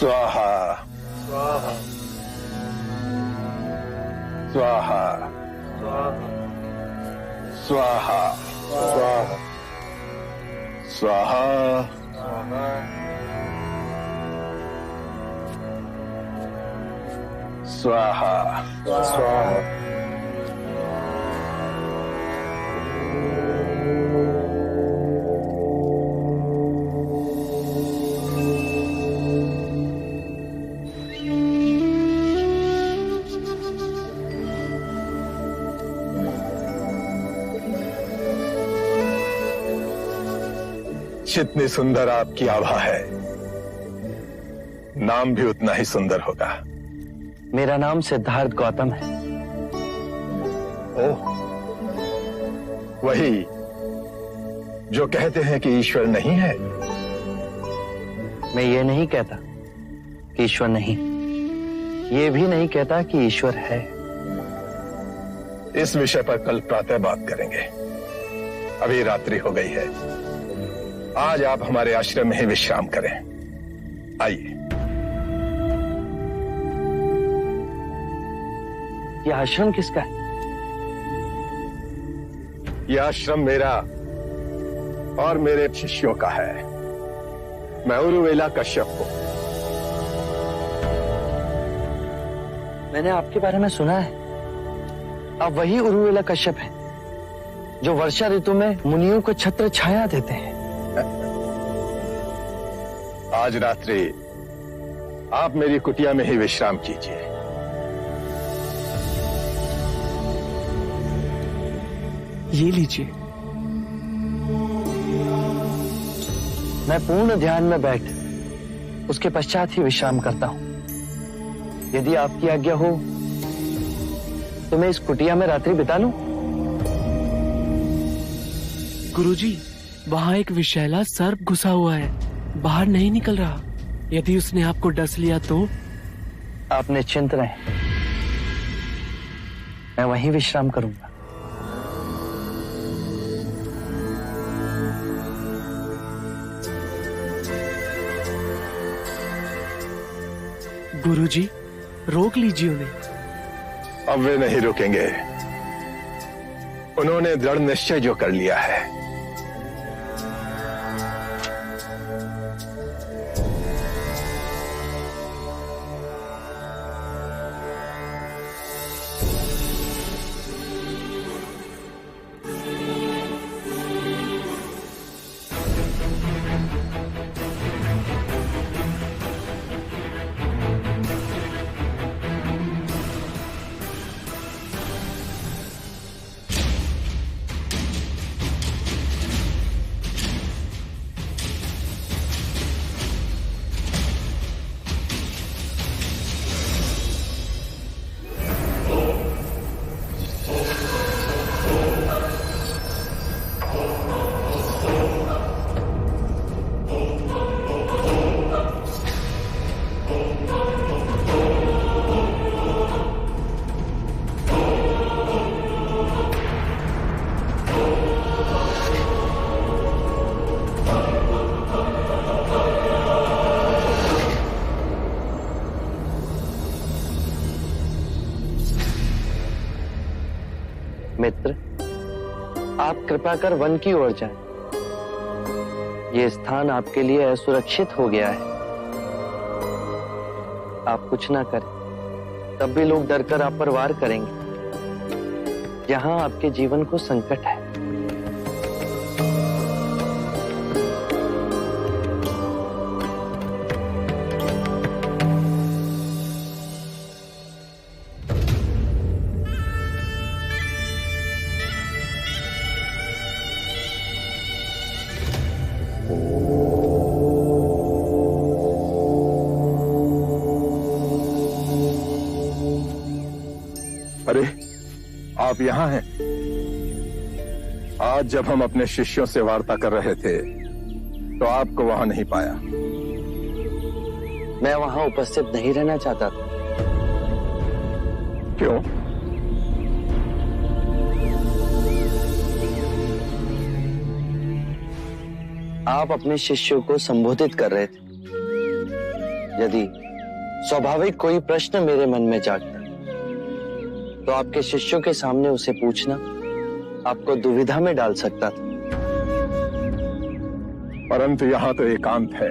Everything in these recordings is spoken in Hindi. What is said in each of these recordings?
स्वाहा स्वाहा स्वाहा स्वाहा स्वाहा स्वाहा स्वाहा स्वाहा। जितनी सुंदर आपकी आभा है, नाम भी उतना ही सुंदर होगा। मेरा नाम सिद्धार्थ गौतम है। ओह, वही जो कहते हैं कि ईश्वर नहीं है। मैं ये नहीं कहता कि ईश्वर नहीं, ये भी नहीं कहता कि ईश्वर है। इस विषय पर कल प्रातः बात करेंगे। अभी रात्रि हो गई है। आज आप हमारे आश्रम में ही विश्राम करें। आइए। यह आश्रम किसका है? यह आश्रम मेरा और मेरे शिष्यों का है। मैं उरुवेला कश्यप हूं। मैंने आपके बारे में सुना है। आप वही उरुवेला कश्यप हैं जो वर्षा ऋतु में मुनियों को छत्र छाया देते हैं। आज रात्रि आप मेरी कुटिया में ही विश्राम कीजिए। ये लीजिए। मैं पूर्ण ध्यान में बैठ उसके पश्चात ही विश्राम करता हूं। यदि आपकी आज्ञा हो तो मैं इस कुटिया में रात्रि बिता लूं। गुरुजी, वहां एक विषैला सर्प घुसा हुआ है, बाहर नहीं निकल रहा। यदि उसने आपको डस लिया तो? आप निश्चिंत रहें, मैं वहीं विश्राम करूंगा। गुरुजी, रोक लीजिए उन्हें। अब वे नहीं रुकेंगे। उन्होंने दृढ़ निश्चय जो कर लिया है। मित्र, आप कृपा कर वन की ओर जाएं। ये स्थान आपके लिए असुरक्षित हो गया है। आप कुछ ना करें, तब भी लोग डरकर आप पर वार करेंगे। यहाँ आपके जीवन को संकट है। अरे, आप यहाँ हैं। आज जब हम अपने शिष्यों से वार्ता कर रहे थे तो आपको वहां नहीं पाया। मैं वहां उपस्थित नहीं रहना चाहता था। क्यों? आप अपने शिष्यों को संबोधित कर रहे थे। यदि स्वाभाविक कोई प्रश्न मेरे मन में जागता तो आपके शिष्यों के सामने उसे पूछना आपको दुविधा में डाल सकता था। परंतु यहाँ तो एकांत है,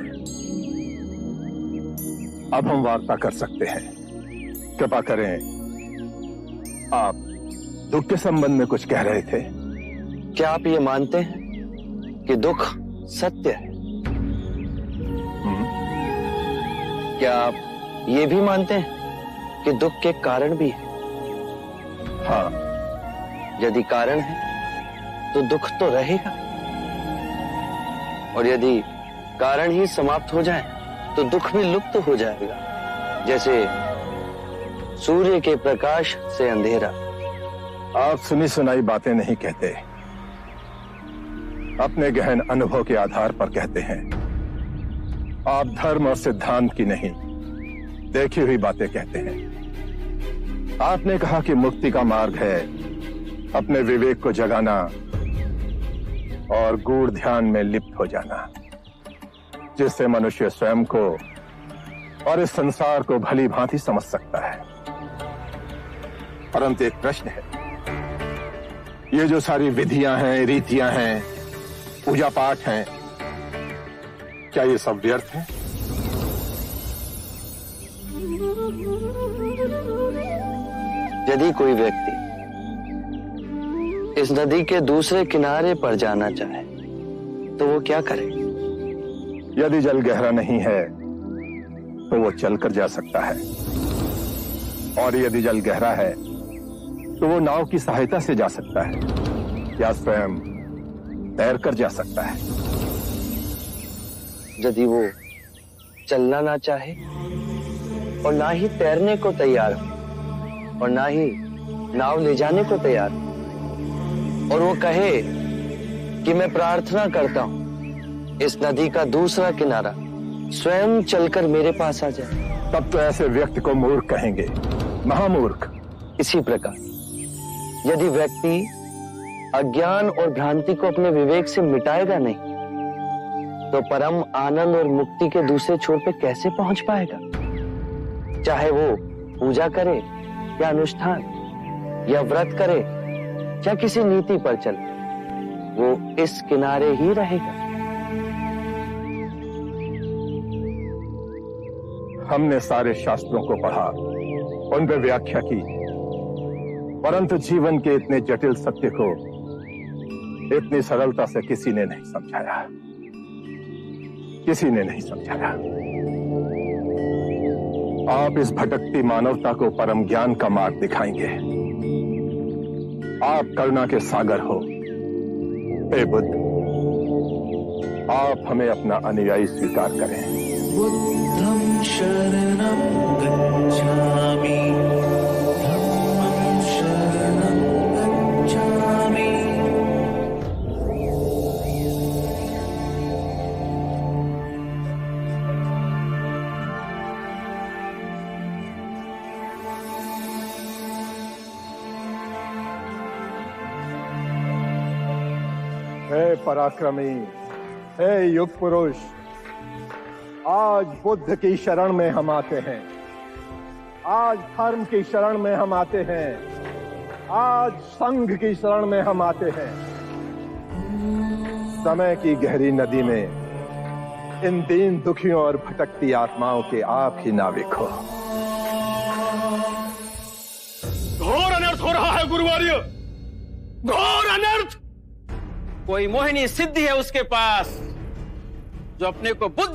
अब हम वार्ता कर सकते हैं। कृपा करें, आप दुख के संबंध में कुछ कह रहे थे। क्या आप ये मानते हैं कि दुख सत्य है? क्या आप ये भी मानते हैं कि दुख के कारण भी है? हाँ। यदि कारण है तो दुख तो रहेगा, और यदि कारण ही समाप्त हो जाए तो दुख भी लुप्त हो जाएगा, जैसे सूर्य के प्रकाश से अंधेरा। आप सुनी सुनाई बातें नहीं कहते, अपने गहन अनुभव के आधार पर कहते हैं। आप धर्म और सिद्धांत की नहीं, देखी हुई बातें कहते हैं। आपने कहा कि मुक्ति का मार्ग है अपने विवेक को जगाना और गूढ़ ध्यान में लिप्त हो जाना, जिससे मनुष्य स्वयं को और इस संसार को भली भांति समझ सकता है। परंतु एक प्रश्न है, ये जो सारी विधियां हैं, रीतियां हैं, पूजा पाठ हैं, क्या ये सब व्यर्थ है? यदि कोई व्यक्ति इस नदी के दूसरे किनारे पर जाना चाहे तो वो क्या करे? यदि जल गहरा नहीं है तो वो चलकर जा सकता है, और यदि जल गहरा है तो वो नाव की सहायता से जा सकता है या स्वयं तैरकर जा सकता है। यदि वो चलना ना चाहे और ना ही तैरने को तैयार हो और ना ही नाव ले जाने को तैयार हो, और वो कहे कि मैं प्रार्थना करता हूं इस नदी का दूसरा किनारा स्वयं चलकर मेरे पास आ जाए, तब तो ऐसे व्यक्ति को मूर्ख कहेंगे, महामूर्ख। इसी प्रकार यदि व्यक्ति अज्ञान और भ्रांति को अपने विवेक से मिटाएगा नहीं तो परम आनंद और मुक्ति के दूसरे छोर पे कैसे पहुंच पाएगा? चाहे वो पूजा करे या अनुष्ठान या व्रत करे या किसी नीति पर चले, वो इस किनारे ही रहेगा। हमने सारे शास्त्रों को पढ़ा, उन पर व्याख्या की, परंतु जीवन के इतने जटिल सत्य को इतनी सरलता से किसी ने नहीं समझाया, किसी ने नहीं समझाया। आप इस भटकती मानवता को परम ज्ञान का मार्ग दिखाएंगे। आप करुणा के सागर हो। हे बुद्ध, आप हमें अपना अनुयायी स्वीकार करें। बुद्धं शरणं गच्छामि, धम्मं शरणं गच्छामि। हे पराक्रमी, हे युग पुरुष, आज बुद्ध की शरण में हम आते हैं, आज धर्म की शरण में हम आते हैं, आज संघ की शरण में हम आते हैं। समय की गहरी नदी में इन दीन दुखियों और भटकती आत्माओं के आप ही नाविक हो। घोर अनर्थ हो रहा है गुरुवर्य, घोर अनर्थ। कोई मोहिनी सिद्धि है उसके पास जो अपने को बुद्ध